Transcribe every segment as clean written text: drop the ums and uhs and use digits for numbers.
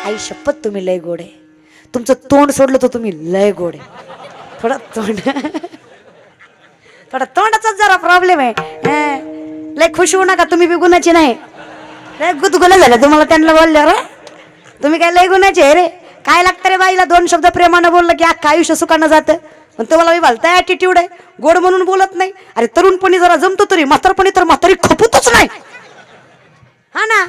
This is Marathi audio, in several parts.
आई शपथ तुम्ही लय गोड आहे, तुमचं तोंड सोडलं तर तुम्ही लय गोड आहे. थोडं तोंड थोडा तोंडाचाच जरा प्रॉब्लेम आहे. लय खुश होऊ नका, तुम्ही बी गुणाची नाही. लय गुदगुला झालं तुम्हाला त्यांना बोलल्यावर. तुम्ही काय लय गुणाचे आहे रे. काय लागतं रे बाईला 2 शब्द प्रेमानं बोललं की अख्खं आयुष्य सुखानं जातं. पण तुम्हाला मी भलता ॲटिट्यूड आहे, गोड म्हणून बोलत नाही. अरे तरुणपणी जरा जमतो तरी, म्हातारपणी तर म्हातारी खपतच नाही. हा ना,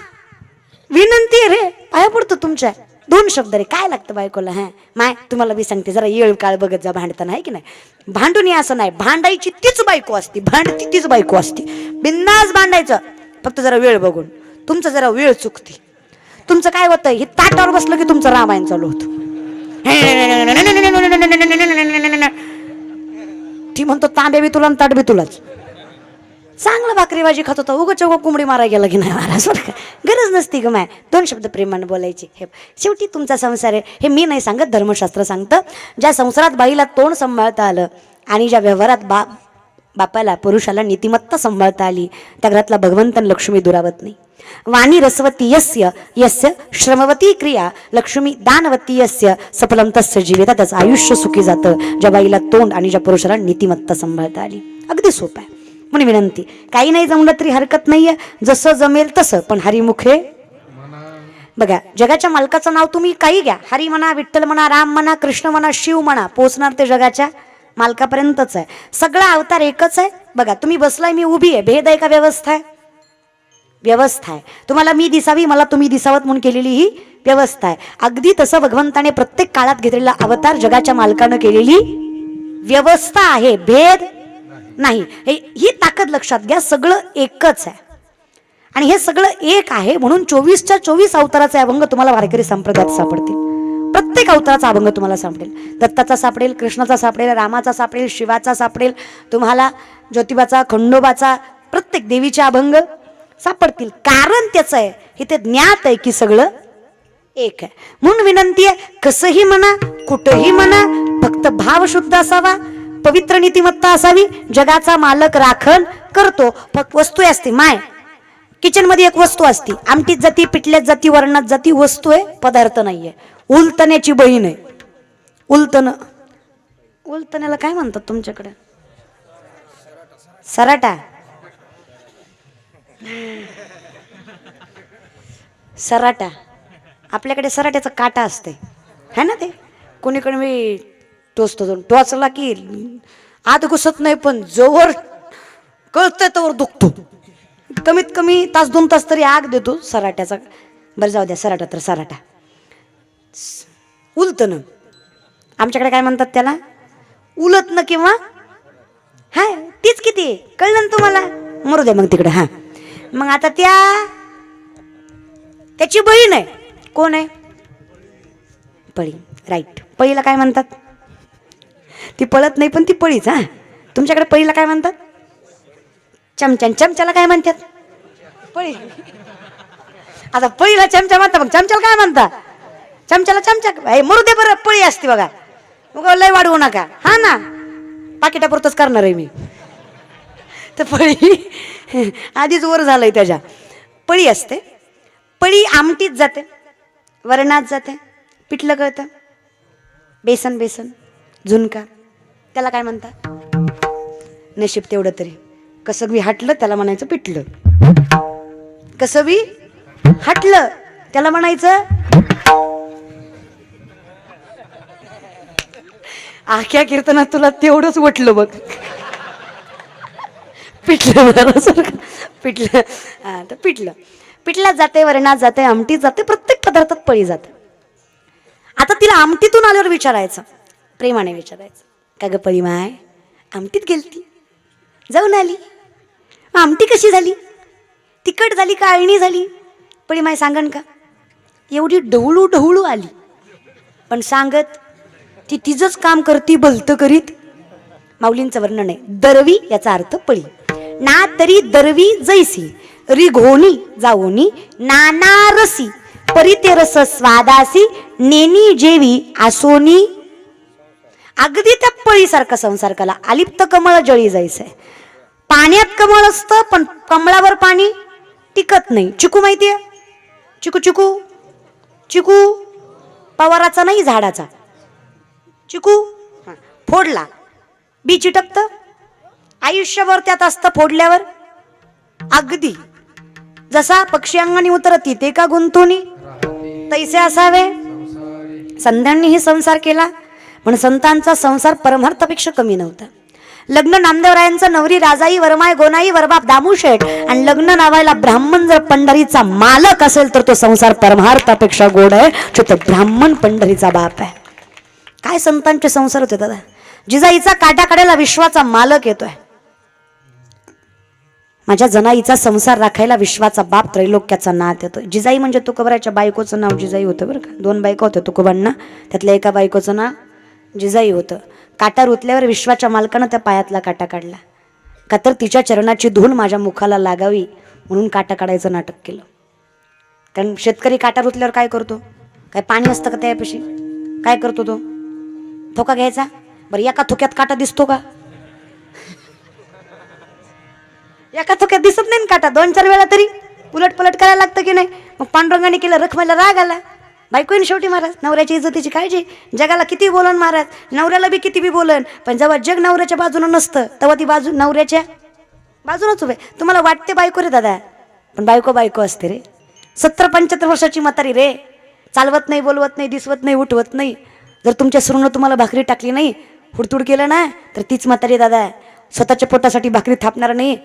विनंती आहे रे, पाया पडतो तुमच्या. 2 शब्द रे, काय लागतं बायकोला. हा माय तुम्हाला मी सांगते, जरा येळ काळ बघत जा भांडताना, आहे की नाही. भांडून असं नाही, भांडायची तीच बायको असती, भांडती तीच बायको असती. बिंदास भांडायचं, फक्त जरा वेळ बघून. तुमचं जरा वेळ चुकती. तुमचं काय होतं, हे ताटावर बसलं की तुमचं रामायण चालू होतं. ती म्हणतो तांबे बी तुला ताट बी तुलाच. चांगलं भाकरी भाजी खात होता, उगं चौघ कोंबडी मारा गेला की नाही मारा. गरज नसती ग माय 2 शब्द प्रेमानं बोलायची. हे शेवटी तुमचा संसार आहे, हे मी नाही सांगत, धर्मशास्त्र सांगतं. ज्या संसारात बाईला तोंड सांभाळता आलं आणि ज्या व्यवहारात बापाला पुरुषाला नीतिमत्ता सांभाळता आली, त्या घरातला भगवंतन लक्ष्मी दुरावत नाही. वाणी रसवती यस्य यस्य श्रमवती क्रिया लक्ष्मी दानवती यस्य सफलम तस्य जीविता. त्याचं आयुष्य सुखी जातं ज्या बाईला तोंड आणि ज्या पुरुषाला नीतिमत्ता सांभाळता आली. अगदी सोपं आहे. म्हणून विनंती, काही नाही जमलं तरी हरकत नाहीये, जसं जमेल तसं, पण हरिमुखे बघा. जगाच्या मालकाचं नाव तुम्ही काही घ्या, हरी म्हणा, विठ्ठल म्हणा, राम म्हणा, कृष्ण म्हणा, शिव म्हणा, पोचणार ते जगाच्या मालकापर्यंतच आहे. सगळा अवतार एकच आहे. बघा तुम्ही बसलाय, मी उभी आहे, भेद आहे का व्यवस्था आहे? व्यवस्था आहे. तुम्हाला मी दिसावी, मला तुम्ही दिसावत म्हणून केलेली ही व्यवस्था आहे. अगदी तसं भगवंताने प्रत्येक काळात घेतलेला अवतार जगाच्या मालकानं केलेली व्यवस्था आहे, भेद नाही. ही ताकद लक्षात घ्या, सगळं एकच आहे. आणि हे सगळं एक आहे म्हणून 24च्या 24 अवताराचे अभंग तुम्हाला वारकरी संप्रदायात सापडतील. प्रत्येक अवताराचा अभंग तुम्हाला सापडेल. दत्ताचा सापडेल, कृष्णाचा सापडेल, रामाचा सापडेल, शिवाचा सापडेल, तुम्हाला ज्योतिबाचा, खंडोबाचा, प्रत्येक देवीचे अभंग सापडतील. कारण त्याचं आहे, इथे ज्ञात आहे की सगळं एक आहे. म्हणून विनंती आहे, कसंही म्हणा, कुठंही म्हणा, फक्त भाव शुद्ध असावा, पवित्र नीतिमत्ता असावी. जगाचा मालक राखण करतो. फक्त वस्तू असते माय, किचन मध्ये एक वस्तू असती, आमटीत जाती, पिठल्यात जाती, वरणात जाती, वस्तू आहे, पदार्थ नाहीये. उलतण्याची बहीण आहे. उलतण्याला काय म्हणतात तुमच्याकडे? सराटा. सराटा, आपल्याकडे सराट्याचा काटा असते, है ना. ते कोणीकडे मी टोचला की आत घुसत नाही, पण जोवर कळतंय तोवर दुखतो. कमीत कमी 1-2 तास तरी आग देतो सराट्याचा. बरं जाऊ द्या, सराटा तर सराटा. उलतन आमच्याकडे काय म्हणतात त्याला? उलतन किंवा हाय, तीच किती कळलं ना तुम्हाला. मरू दे मग तिकडे. हा मग आता त्याची बहीण आहे. कोण आहे? पळी. राईट. पळीला काय म्हणतात? ती पळत नाही पण ती पळीच. हा तुमच्याकडे पळीला काय म्हणतात? चमच्याला काय म्हणतात? पळी. आता पळीला चमचा म्हणतात, मग चमच्याला काय म्हणतात? चमच्याला चमचा. मरू दे बरं, पळी असते बघा. मग लय वाढवू नका. हा ना, पाकिटापुरतच करणार आहे मी. तर पळी आधीच वर झालंय त्याच्या. पळी असते. पळी आमटीत जाते, वरणात जाते, पिठलं कळतं, बेसन झुणका, त्याला काय म्हणतात? नशीब तेवढं तरी. कसं बी हटलं त्याला म्हणायचं पिठलं. कसं बी हटलं त्याला म्हणायचं. आख्या कीर्तनात तुला तेवढंच वटलं बघ. पिठलं. पिठलं. हा तर पिठल्यात जाते, वरणात जाते, आमटीत जाते, प्रत्येक पदार्थात पळी जाते. आता तिला आमटीतून आल्यावर विचारायचं, प्रेमाने विचारायचं, का ग पळी माय आमटीत गेलती, जाऊन आली, आमटी कशी झाली, तिखट झाली का अळणी झाली? पळी माय सांगन का? एवढी ढवळू आली, पण सांगत ती तिचंच काम करती भलतं करीत. माऊलींचं वर्णन आहे. दरवी याचा अर्थ पळी. ना तरी दरवी जैसी रिघोनी जाऊनी नाना रसी परिते रस स्वादासी नेनी जेवी आसोनी. अगदी त्या पळीसारखा संसार कला. अलिप्त कमळ जळी जायचंय. पाण्यात कमळ असतं पण कमळावर पाणी टिकत नाही. चिकू माहितीये? चिकू पवाराचा नाही, झाडाचा. चिकू फोडला बी चिटकत, आयुष्यभर त्यात असतं फोडल्यावर. अगदी जसा पक्षी अंगणी उतरती ते का गुंतुनी तैसे असावे. संतांनीही संसार केला, पण संतांचा संसार परमार्थापेक्षा कमी नव्हता. लग्न नामदेवरायांचं नवरी राजाई वरमाय गोनाई वरबाप दामूशेठ आणि लग्न नावायला ब्राह्मण जर पंढरीचा मालक असेल तर तो संसार परमार्थापेक्षा गोड आहे. तो ब्राह्मण पंढरीचा बाप आहे. काय संतांचे संसार होते दादा. जिजाईचा काट्याकडेला विश्वाचा मालक येतोय. माझ्या जनाईचा संसार राखायला विश्वाचा बाप त्रैलोक्याचा नाथ येतोय. जिजाई म्हणजे तुकोबाराच्या बायकोचं नाव जिजाई होतं बरं का. 2 बायका होत्या तुकोबांना, त्यातल्या एका बायकोचं नाव जिजाई होतं. काटा रुतल्यावर विश्वाच्या मालकानं त्या पायातला काटा काढला का तर तिच्या चरणाची धूळ माझ्या मुखाला लागावी म्हणून काटा काढायचं नाटक केलं. कारण शेतकरी काटा रुतल्यावर काय करतो, काय पाणी असतं का त्यापाशी, काय करतो तो थोका घ्यायचा. बरं एका थोक्यात काटा दिसतो का, एका थोक्यात दिसत नाही काटा. 2-4 वेळा तरी उलट पलट करायला लागतं की नाही. मग पांडुरंगाने केलं, रखमाला राग आला. बायकोईन शेवटी महाराज नवऱ्याची इज्जतीची काळजी. जगाला किती बोलन महाराज, नवऱ्याला बी किती बी बोलन, पण जेव्हा जग नवऱ्याच्या बाजूनं नसतं तेव्हा ती बाजू नवऱ्याच्या बाजूनच उभे. तुम्हाला वाटते बायको रे दादा, पण बायको बायको असते रे. 70-75 वर्षाची म्हातारी रे, चालवत नाही, बोलवत नाही, दिसवत नाही, उठवत नाही. जर तुमच्या सुरूनं तुम्हाला भाकरी टाकली नाही, हुडतुड केलं ना, तर तीच म्हातारी दादा. स्वतःच्या पोटासाठी भाकरी थापणार नाही,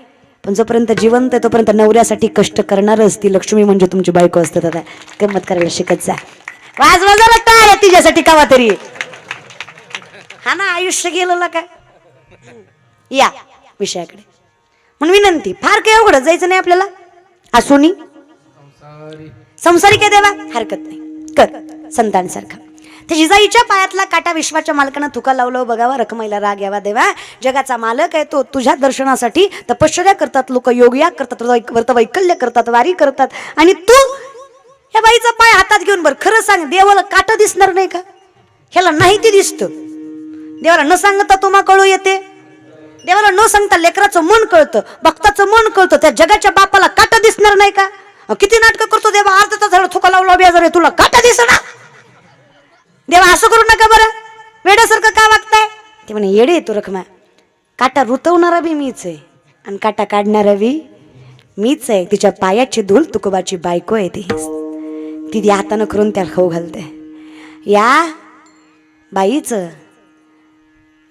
पण जोपर्यंत जिवंत आहे तोपर्यंत नवऱ्यासाठी कष्ट करणारच ती लक्ष्मी म्हणजे तुमची बायको असते दादा. गंमत करायला शिकत जा. वाजवाजाला काय आहे तिच्यासाठी कावा तरी. हा ना, आयुष्य गेलं काय. या विषयाकडे म्हणून विनंती, फार काही अवघड जायचं नाही आपल्याला. असोनी संसारी काय देवा हरकत नाही, कर संतांसारखा. ते जिजाईच्या पायातला काटा विश्वाच्या मालकानं तुका लावलं बघावा, रखमाईला राग यावा देवा. जगाचा मालक आहे तो. तुझ्या दर्शनासाठी तपश्चर्या करतात लोक, योगयाग करतात, व्रतवैकल्य करतात, वारी करतात, आणि तू या बाईचा पाय हातात घेऊन बर खरं सांग, देवाला काटा दिसणार नाही का. ह्याला नाही ती दिसतं. देवाला न सांगता तुम्हा कळू येते. देवाला न सांगता लेकराचं मन कळतं, भक्ताचं मन कळतं. त्या जगाच्या बापाला काटा दिसणार नाही का. किती नाटक करतो देवा. अर्धा तास झालं थुका लावला बेजार, तुला काटा दिसणार. देवा असं करू नका बरं, वेड्यासारखं का वागताय. ते म्हणे येडे येतो रखमा, काटा रुतवणारा बी मीच आहे आणि काटा काढणारा बी मीच आहे. तिच्या पायाची धूल तुकोबाची बायको आहे. ती हातानं करून त्याला खाऊ घालते. या बाईचं,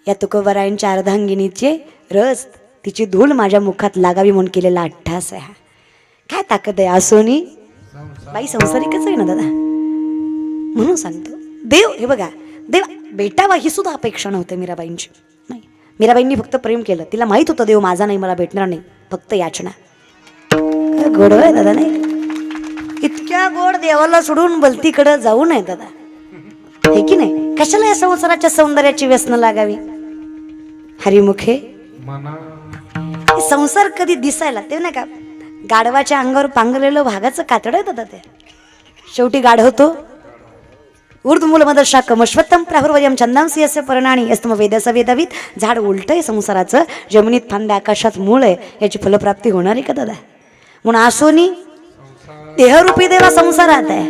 या तुकोबारायांच्या अर्धांगिनीचे रस, तिची धूल माझ्या मुखात लागावी म्हणून केलेला अट्ठास आहे. काय ताकद आहे असोनी. बाई संसारिकच आहे ना दादा. म्हणून सांगतो देव, हे बघा देव भेटावा ही सुद्धा अपेक्षा नव्हती मीराबाईंची. नाही, मीराबाईंनी फक्त प्रेम केलं. तिला माहित होतं देव माझा नाही, मला भेटणार नाही, फक्त याचना. गोड आहे दादा. नाही इतक्या गोड देवाला सोडून बलतीकडे जाऊ नये दादा, हे की नाही. कशाला या संसाराच्या सौंदर्याची व्यसन लागावी. हरिमुखे संसार कधी दिसायला ते नाही का, गाढवाच्या अंगावर पांघरलेलं भागाचं कातड आहे दादा. ते शेवटी गाढ होतो. ऊर्ध्वमूलमद शाकम अश्वत्थम प्राहुर्वयम छंदांसी असे परणाणी यस्तम वेदस वेदवीत. झाड उलट आहे संसाराचं, जमिनीत फांद्या आकाशात मूळ आहे. याची फलप्राप्ती होणार आहे का दादा. म्हणून आसोनी देहरूपी देवा संसारात आहे,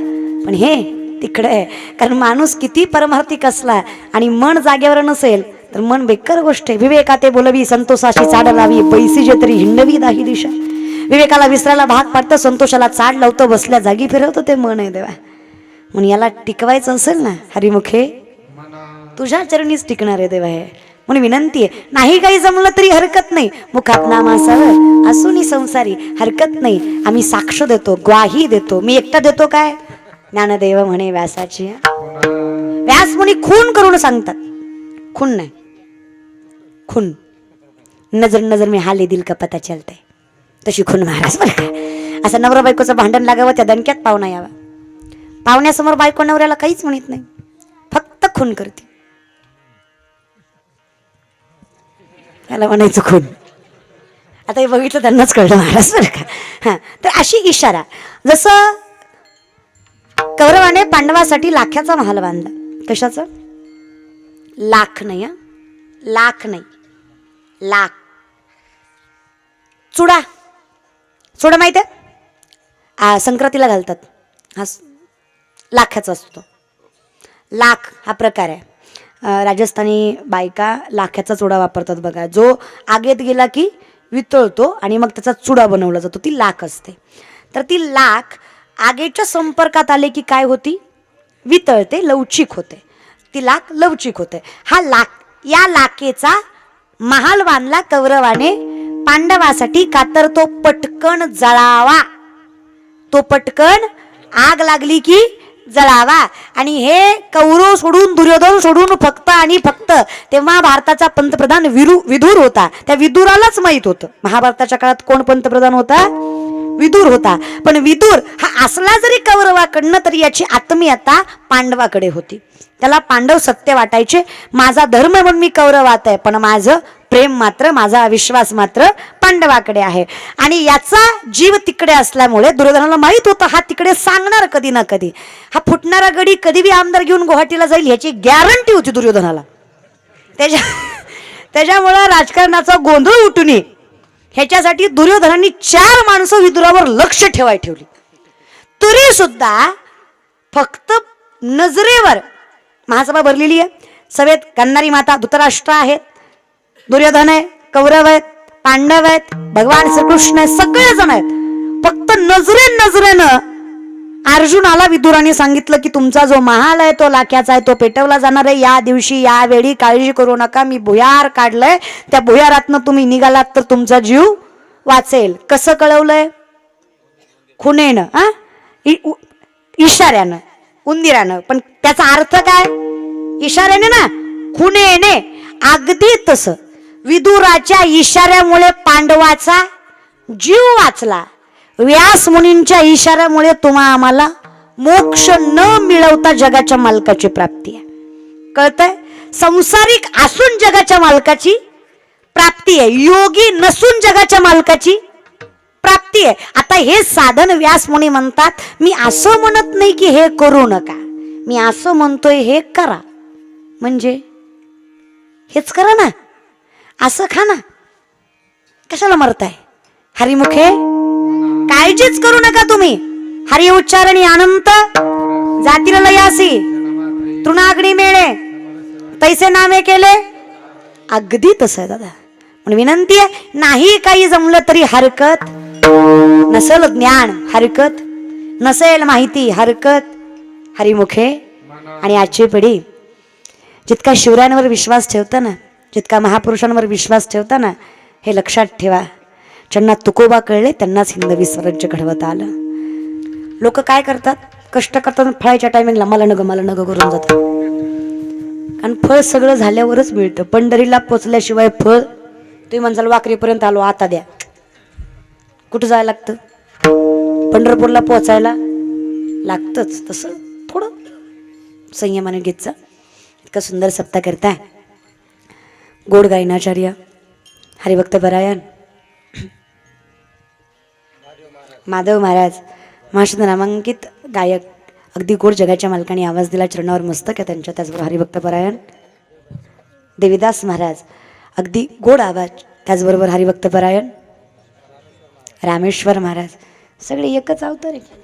पण हे तिकडे आहे. कारण माणूस किती परमार्थिक असला आणि मन जागेवर नसेल तर मन बेकार गोष्ट आहे. विवेकाते बोलवी संतोषाशी चाड लावी, बैसी जे तरी हिंडवी दाही दिशा. विवेकाला विसरायला भाग पाडतं, संतोषाला चाड लावतं, बसल्या जागी फिरवतं ते मन आहे देवा. म्हणून याला टिकवायचं असेल ना हरिमुखे, तुझ्या चरणीच टिकणार आहे देवा. हे म्हणून विनंती आहे, नाही काही जमलं तरी हरकत नाही, मुखात नाम असावं असूनी संसारी हरकत नाही. आम्ही साक्ष देतो, ग्वाही देतो. मी एकटा देतो काय, ज्ञानदेव म्हणे व्यासाची. व्यास मुनी खून करून सांगतात, खून नाही, खून नजर नजर मी हाले दिल का पता चलते, तशी खून महाराज बरं का. असं नवरा बायकोचं भांडण लागावं, त्या दणक्यात पाहुणा यावा. पाहुण्यासमोर बायको नवऱ्याला काहीच म्हणत नाही, फक्त खून करते. त्याला म्हणायचं खून. आता हे बघितलं त्यांनाच कळलं महाराज बरं का. हां, तर अशी इशारा. जसं कौरवाने पांडवासाठी लाख्याचा महाल बांधला. कशाचं, लाख नाही, लाख नाही, लाख. चुडा, चुडा माहिती आहे, संक्रांतीला घालतात. हा लाख्याचा असतो. लाख हा प्रकार आहे. राजस्थानी बायका लाख्याचा चुडा वापरतात बघा, जो आगीत गेला की वितळतो आणि मग त्याचा चुडा बनवला जातो, ती लाख असते. तर ती लाख आगीच्या संपर्कात आले की काय होती? वितळते, लवचिक होते. ती लाख लवचिक होते. हा लाख, या लाखेचा महाल बांधला कौरवाने पांडवासाठी, का तर तो पटकन जळावा, तो पटकन आग लागली की जळावा. आणि हे कौरव सोडून, दुर्योधन सोडून फक्त आणि फक्त तेव्हा भारताचा पंतप्रधान विदुर होता. त्या विदुरालाच माहित होतं महाभारताच्या काळात कोण पंतप्रधान होता? विदुर होता. पण विदुर हा असला जरी कौरवाकडनं, तरी याची आत्मीयता पांडवाकडे होती. त्याला पांडव सत्य वाटायचे. माझा धर्म म्हणून मी कौरवात आहे, पण माझं प्रेम मात्र, माझा विश्वास मात्र पांडवाकडे आहे. आणि याचा जीव तिकडे असल्यामुळे दुर्योधनाला माहित होतं हा तिकडे सांगणार कधी ना कधी. हा फुटणारा गडी कधी बी आमदार घेऊन गुवाहाटीला जाईल ह्याची गॅरंटी होती दुर्योधनाला. त्याच्यामुळं राजकारणाचा गोंधळ उठू नये ह्याच्यासाठी दुर्योधनांनी 4 माणसं विदुरावर लक्ष ठेवली. तरी सुद्धा फक्त नजरेवर महासभा भरलेली आहे. सभेत गंधारी माता धृतराष्ट्र आहेत, दुर्योधन आहे, कौरव आहेत, पांडव आहेत, भगवान श्रीकृष्ण आहेत, सगळे जण आहेत. फक्त नजरेनं अर्जुनाला विदुराने सांगितलं की तुमचा जो महाल आहे तो लाख्याचा आहे, तो पेटवला जाणार आहे. या दिवशी या वेळी काळजी करू नका, मी भुयार काढलंय, त्या भुयारातनं तुम्ही निघालात तर तुमचा जीव वाचेल. कसं कळवलंय? खुनेनं, इशाऱ्यानं, उंदिरानं. पण त्याचा अर्थ काय? इशाऱ्याने ना, खुनेने. अगदी तसं विदुराच्या इशाऱ्यामुळे पांडवाचा जीव वाचला. व्यास मुनींच्या इशाऱ्यामुळे तुम्हा आम्हाला मोक्ष न मिळवता जगाच्या मालकाची प्राप्ती आहे. कळतंय? संसारिक असून जगाच्या मालकाची प्राप्ती आहे, योगी नसून जगाच्या मालकाची प्राप्ती आहे. आता हे साधन व्यास मुनी म्हणतात. मी असं म्हणत नाही की हे करू नका, मी असं म्हणतोय हे करा. म्हणजे हेच करा ना, असं खा ना, कशाला मरताय? हरिमुखे काळजीच करू नका तुम्ही. हरि उच्चारणी अनंत जातील लयासी, तृणाग्नी मेळे पैसे नामे केले. अगदी तसं आहे दादा. पण विनंती आहे, नाही काही जमलं तरी हरकत, नसेल ज्ञान हरकत, नसेल माहिती हरकत. हरिमुखे आणि आजची पिढी जितका शिवरायांवर विश्वास ठेवता ना, जितका महापुरुषांवर विश्वास ठेवता ना, हे लक्षात ठेवा, ज्यांना तुकोबा कळले त्यांनाच हिंदवी स्वराज्य घडवता आलं. लोक काय करतात? कष्ट करतात, फळाच्या टायमिंगला मला नग करून जातात. कारण फळ सगळं झाल्यावरच मिळतं. पंढरीला पोचल्याशिवाय फळ, तुम्ही म्हणसाल वाकरीपर्यंत आलो आता द्या, कुठं जायला लागतं? पंढरपूरला पोचायला लागतंच. तसं थोडं संयमाने घेत जा. इतका सुंदर सप्ताह करताय. गोड गायनाचार्य हरिभक्त परायण माधव महाराज, महाराष्ट्र नामांकित गायक, अगदी गोड जगाच्या मालकाने आवाज दिला, चरणावर मस्तक आहे त्यांच्या. त्याचबरोबर हरिभक्त परायण देवीदास महाराज, अगदी गोड आवाज, त्याचबरोबर हरिभक्त परायण रामेश्वर महाराज. सगळे एकच अवतार आहे.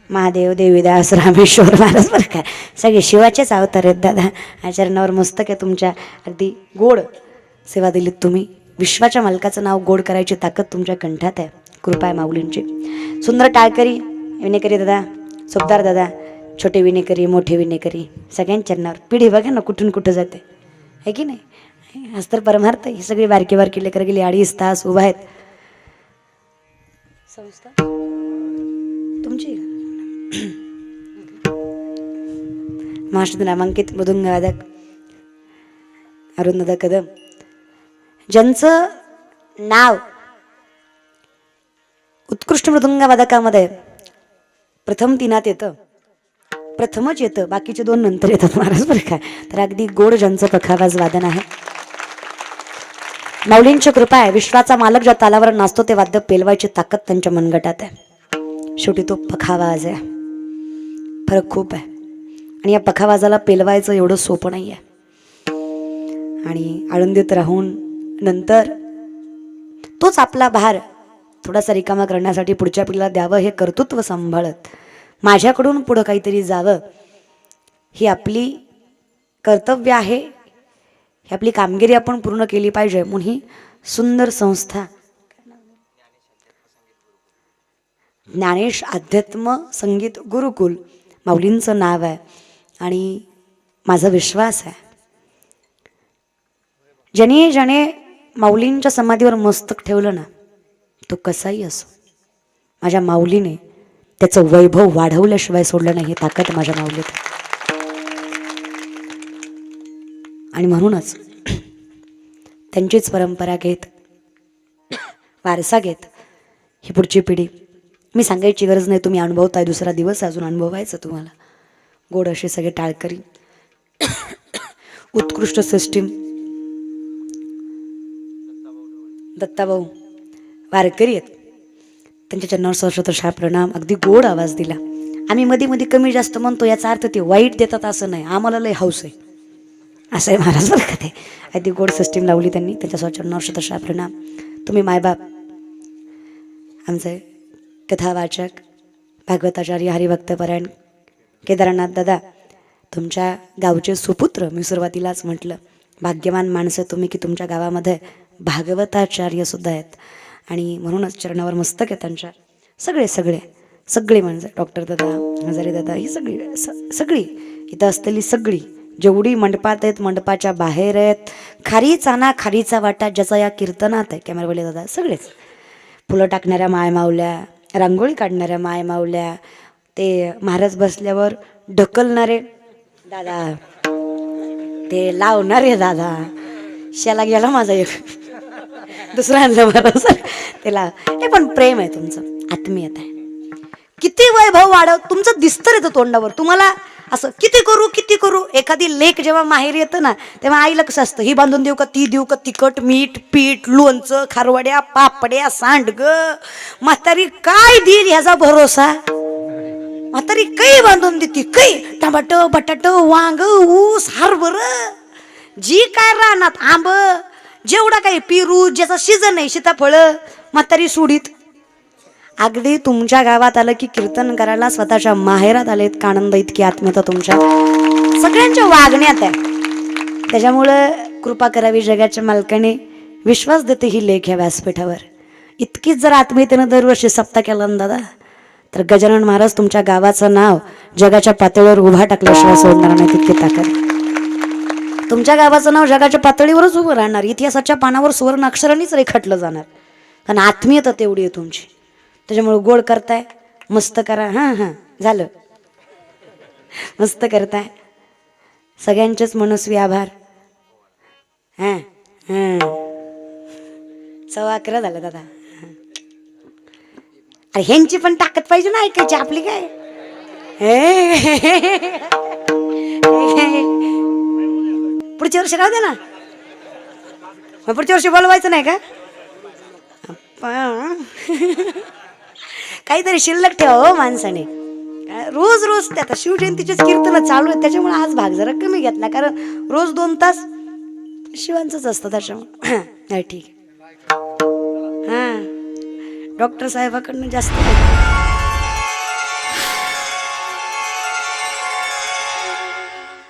महादेव, देवीदास, रामेश्वर महाराज बरं काय, सगळे शिवाचेच अवतार आहेत दादा. चरणावर मस्तक आहे तुमच्या. अगदी गोड सेवा दिलीत तुम्ही. विश्वाच्या मालकाचं नाव गोड करायची ताकद तुमच्या कंठात आहे. कृपा आहे माऊलींची. सुंदर टाळकरी विनेकरी दादा, सुभदार दादा, छोटे विनेकरी, मोठे विनेकरी, सगळ्यांच्या चरणावर. पिढी बघा ना कुठून कुठं जाते, आहे की नाही? आज तर परमार्थ. ही सगळी बारकी बारकी लेकर गेली 2.5 तास उभा आहेत. संस्था तुमची महाराष्ट्र नामांकित मृदुंग वादक अरुणदादा कदम, ज्यांचं नाव उत्कृष्ट मृदुंग वादकामध्ये प्रथम 3 येतं, प्रथमच येतं, बाकीचे 2 नंतर येतात महाराज बरं का. तर अगदी गोड ज्यांचं पखावाज वादन आहे. माऊलींची कृपा आहे. विश्वाचा मालक ज्या तालावर नाचतो ते वाद्य पेलवायची ताकद त्यांच्या मनगटात आहे. शेवटी तो पखावाज आहे. फरक खूप आहे. आणि या पखावाजाला पेलवायचं एवढं सोपं नाही आहे. आणि आळंदीत राहून नंतर तोच आपला भार थोडासा रिकामा करण्यासाठी पुढच्या पिढीला द्यावं, हे कर्तृत्व सांभाळत माझ्याकडून पुढं काहीतरी जावं, ही आपली कर्तव्य आहे, ही आपली कामगिरी आपण पूर्ण केली पाहिजे. म्हणून ही सुंदर संस्था ज्ञानेश अध्यात्म संगीत गुरुकुल माऊलींचं नाव आहे. आणि माझा विश्वास आहे ज्याने माऊलींच्या समाधीवर मस्तक ठेवलं ना, तो कसाही असो, माझ्या माऊलीने त्याचं वैभव वाढवल्याशिवाय सोडलं नाही. ही ताकद माझ्या माऊलीत. आणि म्हणूनच त्यांचीच परंपरा घेत, वारसा घेत ही पुढची पिढी, मी सांगायची गरज नाही, तुम्ही अनुभवताय. दुसरा दिवस अजून अनुभवायचं तुम्हाला. गोड असे सगळे टाळकरी, उत्कृष्ट सिस्टीम, दत्ताभाऊ वारकरी आहेत, त्यांच्या चरणावर सहस्त्र प्रणाम. अगदी गोड आवाज दिला. आम्ही मध्ये मध्ये कमी जास्त म्हणतो, याचा अर्थ ते वाईट देतात असं नाही, आम्हाला लय हौस आहे असं आहे महाराज बरं का. ते अगदी गोड सिस्टीम लावली त्यांनी. त्यांच्या चरणावर सहस्त्र प्रणाम. तुम्ही मायबाप, आमचे कथावाचक, भागवताचार्य, हरिभक्तपरायण केदारनाथ दादा, तुमच्या गावचे सुपुत्र. मी सुरुवातीलाच म्हटलं, भाग्यवान माणसं तुम्ही की तुमच्या गावामध्ये भागवताचार्य सुद्धा आहेत. आणि म्हणूनच चरणावर मस्तक आहे त्यांच्या. सगळे सगळे सगळे म्हणजे डॉक्टर दादा, हजारे दादा, ही सगळी इथं असलेली सगळी जेवढी मंडपात आहेत, मंडपाच्या बाहेर आहेत, खारीचा ना खारीचा वाटा ज्याचा या कीर्तनात आहे, कॅमेरावाले दादा सगळेच, फुलं टाकणाऱ्या मायमावल्या, रांगोळी काढणाऱ्या मायमावल्या, ते महाराज बसल्यावर ढकलणारे दादा, ते लावणारे दादा, शेला गेला माझा एक दुसरा आणलं महाराज त्याला. हे पण प्रेम आहे तुमचं, आत्मीयता आहे. किती वैभव वाढव तुमचं दिसतं येतं तोंडावर. तुम्हाला असं किती करू. एखादी लेक जेव्हा माहेर येतं ना, तेव्हा आईला कसं असतं, ही बांधून देऊ का, ती देऊ का, तिखट मीठ पीठ लोणचं खारवड्या पापड्या सांडग, म्हातारी काय देईल ह्याचा भरोसा. म्हातारी काही बांधून देते, काही टमाटो बटाटो वांग ऊस हरभर जी काय रानात, आंब जेवढा काही, पेरू ज्याचा सीजन आहे, सीताफळ, म्हातारी सोडीत. अगदी तुमच्या गावात आलं की कीर्तन करायला स्वतःच्या माहेरात आलेत. आनंद, इतकी आत्मीयता तुमच्या सगळ्यांच्या वागण्यात आहे. त्याच्यामुळं कृपा करावी जगाच्या मालकाने. विश्वास देते ही लेख ह्या व्यासपीठावर. इतकीच जर आत्मीयतेनं दरवर्षी सप्ताह केला ना दादा, तर गजानन महाराज तुमच्या गावाचं नाव जगाच्या पातळीवर उभा टाकल्याशिवाय सोडणार नाही. तितकी ताकद. तुमच्या गावाचं नाव जगाच्या पातळीवरच उभं राहणार. इतिहासाच्या पानावर सुवर्ण अक्षरांनीच रेखाटलं जाणार. कारण आत्मीयता तेवढी आहे तुमची. त्याच्यामुळे गोड करताय, मस्त करा. हां झालं, मस्त करताय. सगळ्यांचेच मनस्वी आभार. हां 11:15 झालं दादा. अरे ह्यांची पण ताकद पाहिजे ना ऐकायची आपली. काय पुढच्या वर्षी राहू दे ना, मग पुढच्या वर्षी बोलवायचं नाही का. काहीतरी शिल्लक ठेवा हो माणसाने. रोज रोज ते आता शिवजयंतीचेच कीर्तन चालू आहेत, त्याच्यामुळे आज भाग जरा कमी घेतला, कारण रोज 2 तास शिवांचंच असतं त्याच्यामुळे. ठीक आहे. हां डॉक्टर साहेबाकडनं जास्त